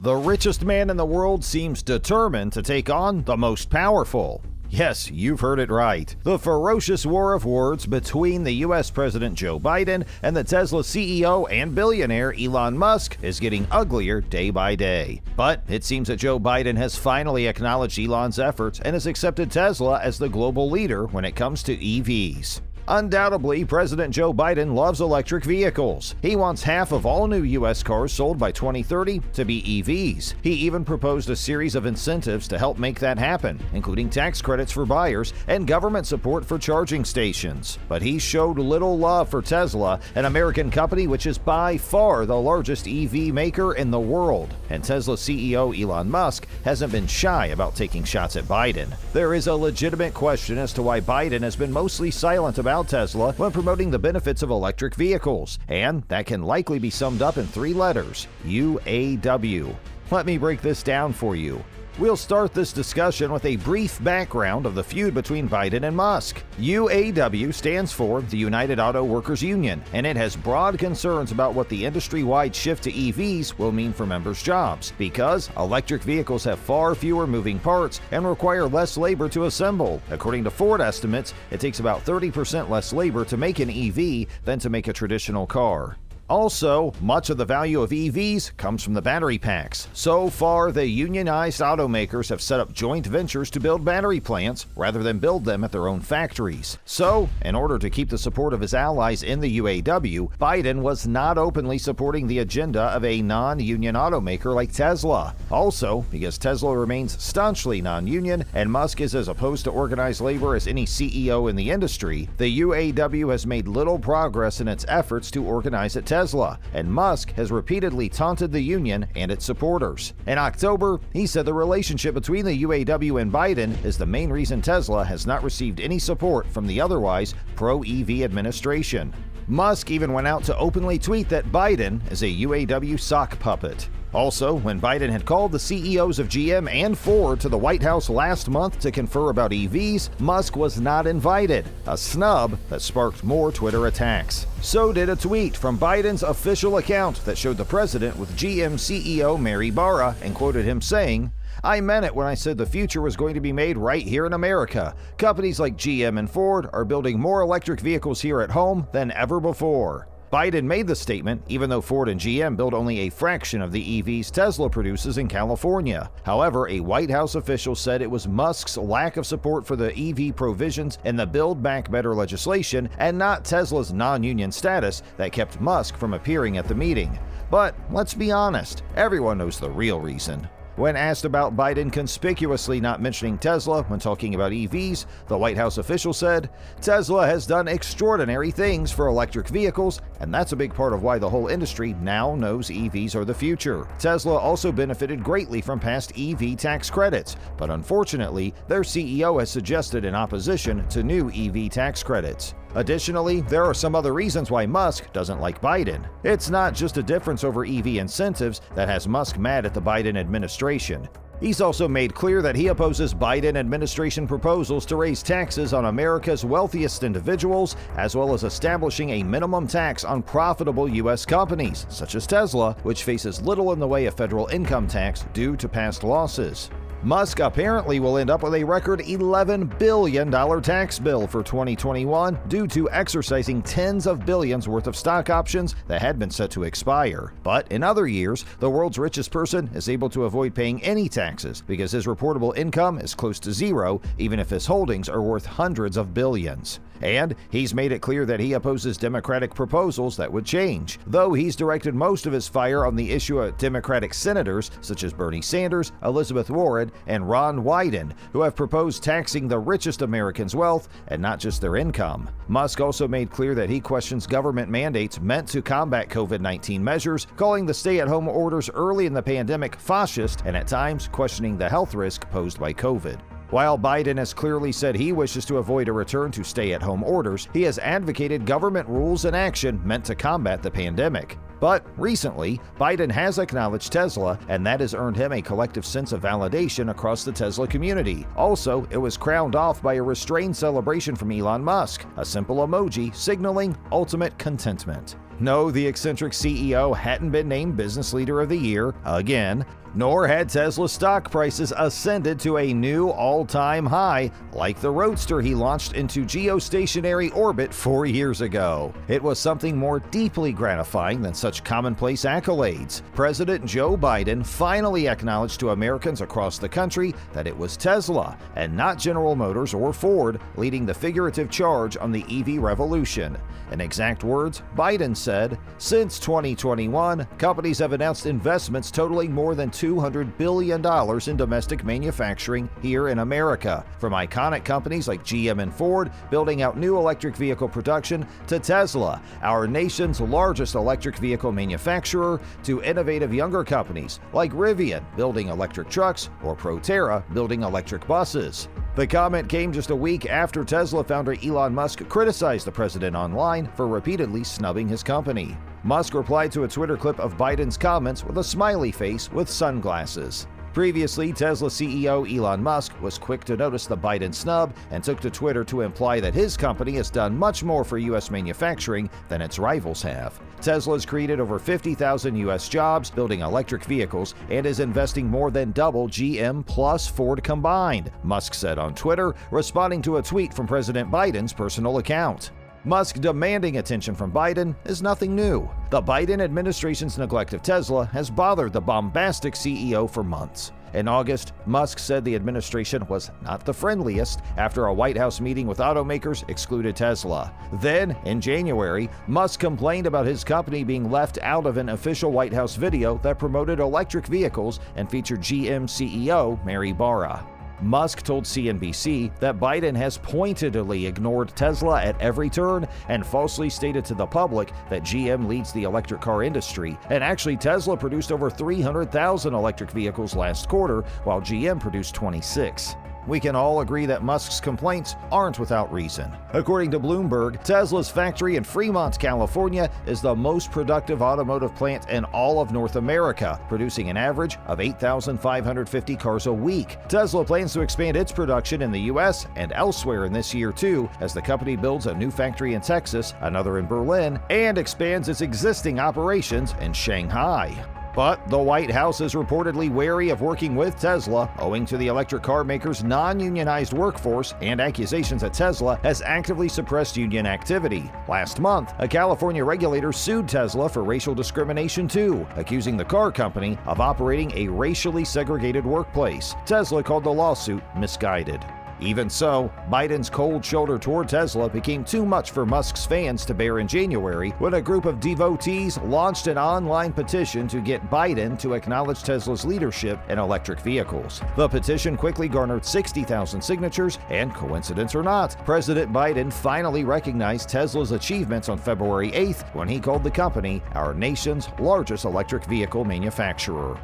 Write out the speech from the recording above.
The richest man in the world seems determined to take on the most powerful. Yes, you've heard it right. The ferocious war of words between the U.S. President Joe Biden and the Tesla CEO and billionaire Elon Musk is getting uglier day by day. But it seems that Joe Biden has finally acknowledged Elon's efforts and has accepted Tesla as the global leader when it comes to EVs. Undoubtedly, President Joe Biden loves electric vehicles. He wants half of all new U.S. cars sold by 2030 to be EVs. He even proposed a series of incentives to help make that happen, including tax credits for buyers and government support for charging stations. But he showed little love for Tesla, an American company which is by far the largest EV maker in the world. And Tesla CEO Elon Musk hasn't been shy about taking shots at Biden. There is a legitimate question as to why Biden has been mostly silent about Tesla when promoting the benefits of electric vehicles, and that can likely be summed up in 3 letters: UAW. Let me break this down for you. We'll start this discussion with a brief background of the feud between Biden and Musk. UAW stands for the United Auto Workers Union, and it has broad concerns about what the industry-wide shift to EVs will mean for members' jobs, because electric vehicles have far fewer moving parts and require less labor to assemble. According to Ford estimates, it takes about 30% less labor to make an EV than to make a traditional car. Also, much of the value of EVs comes from the battery packs. So far, the unionized automakers have set up joint ventures to build battery plants rather than build them at their own factories. So, in order to keep the support of his allies in the UAW, Biden was not openly supporting the agenda of a non-union automaker like Tesla. Also, because Tesla remains staunchly non-union and Musk is as opposed to organized labor as any CEO in the industry, the UAW has made little progress in its efforts to organize at Tesla, and Musk has repeatedly taunted the union and its supporters. In October, he said the relationship between the UAW and Biden is the main reason Tesla has not received any support from the otherwise pro-EV administration. Musk even went out to openly tweet that Biden is a UAW sock puppet. Also, when Biden had called the CEOs of GM and Ford to the White House last month to confer about EVs, Musk was not invited, a snub that sparked more Twitter attacks. So did a tweet from Biden's official account that showed the president with GM CEO Mary Barra and quoted him saying, "I meant it when I said the future was going to be made right here in America. Companies like GM and Ford are building more electric vehicles here at home than ever before." Biden made the statement even though Ford and GM build only a fraction of the EVs Tesla produces in California. However, a White House official said it was Musk's lack of support for the EV provisions in the Build Back Better legislation and not Tesla's non-union status that kept Musk from appearing at the meeting. But let's be honest, everyone knows the real reason. When asked about Biden conspicuously not mentioning Tesla when talking about EVs, the White House official said, "Tesla has done extraordinary things for electric vehicles, and that's a big part of why the whole industry now knows EVs are the future." Tesla also benefited greatly from past EV tax credits, but unfortunately, their CEO has suggested an opposition to new EV tax credits. Additionally, there are some other reasons why Musk doesn't like Biden. It's not just a difference over EV incentives that has Musk mad at the Biden administration. He's also made clear that he opposes Biden administration proposals to raise taxes on America's wealthiest individuals, as well as establishing a minimum tax on profitable U.S. companies, such as Tesla, which faces little in the way of federal income tax due to past losses. Musk apparently will end up with a record $11 billion tax bill for 2021 due to exercising tens of billions worth of stock options that had been set to expire. But in other years, the world's richest person is able to avoid paying any taxes because his reportable income is close to zero, even if his holdings are worth hundreds of billions. And he's made it clear that he opposes Democratic proposals that would change, though he's directed most of his fire on the issue of Democratic senators such as Bernie Sanders, Elizabeth Warren, and Ron Wyden, who have proposed taxing the richest Americans' wealth and not just their income. Musk also made clear that he questions government mandates meant to combat COVID-19 measures, calling the stay-at-home orders early in the pandemic fascist and at times questioning the health risk posed by COVID. While Biden has clearly said he wishes to avoid a return to stay-at-home orders, he has advocated government rules and action meant to combat the pandemic. But recently, Biden has acknowledged Tesla, and that has earned him a collective sense of validation across the Tesla community. Also, it was crowned off by a restrained celebration from Elon Musk, a simple emoji signaling ultimate contentment. No, the eccentric CEO hadn't been named Business Leader of the Year again, nor had Tesla stock prices ascended to a new all-time high like the Roadster he launched into geostationary orbit 4 years ago. It was something more deeply gratifying than such commonplace accolades. President Joe Biden finally acknowledged to Americans across the country that it was Tesla, and not General Motors or Ford, leading the figurative charge on the EV revolution. In exact words, Biden said, "Since 2021, companies have announced investments totaling more than $200 billion in domestic manufacturing here in America, from iconic companies like GM and Ford building out new electric vehicle production to Tesla, our nation's largest electric vehicle manufacturer, to innovative younger companies like Rivian building electric trucks or Proterra building electric buses." The comment came just a week after Tesla founder Elon Musk criticized the president online for repeatedly snubbing his company. Musk replied to a Twitter clip of Biden's comments with a smiley face with sunglasses. Previously, Tesla CEO Elon Musk was quick to notice the Biden snub and took to Twitter to imply that his company has done much more for U.S. manufacturing than its rivals have. Tesla has created over 50,000 U.S. jobs building electric vehicles and is investing more than double GM plus Ford combined, Musk said on Twitter, responding to a tweet from President Biden's personal account. Musk demanding attention from Biden is nothing new. The Biden administration's neglect of Tesla has bothered the bombastic CEO for months. In August, Musk said the administration was not the friendliest after a White House meeting with automakers excluded Tesla. Then, in January, Musk complained about his company being left out of an official White House video that promoted electric vehicles and featured GM CEO Mary Barra. Musk told CNBC that Biden has pointedly ignored Tesla at every turn and falsely stated to the public that GM leads the electric car industry, and actually Tesla produced over 300,000 electric vehicles last quarter, while GM produced 26. We can all agree that Musk's complaints aren't without reason. According to Bloomberg, Tesla's factory in Fremont, California is the most productive automotive plant in all of North America, producing an average of 8,550 cars a week. Tesla plans to expand its production in the U.S. and elsewhere in this year too, as the company builds a new factory in Texas, another in Berlin, and expands its existing operations in Shanghai. But the White House is reportedly wary of working with Tesla, owing to the electric car maker's non-unionized workforce and accusations that Tesla has actively suppressed union activity. Last month, a California regulator sued Tesla for racial discrimination too, accusing the car company of operating a racially segregated workplace. Tesla called the lawsuit misguided. Even so, Biden's cold shoulder toward Tesla became too much for Musk's fans to bear in January when a group of devotees launched an online petition to get Biden to acknowledge Tesla's leadership in electric vehicles. The petition quickly garnered 60,000 signatures, and coincidence or not, President Biden finally recognized Tesla's achievements on February 8th when he called the company our nation's largest electric vehicle manufacturer.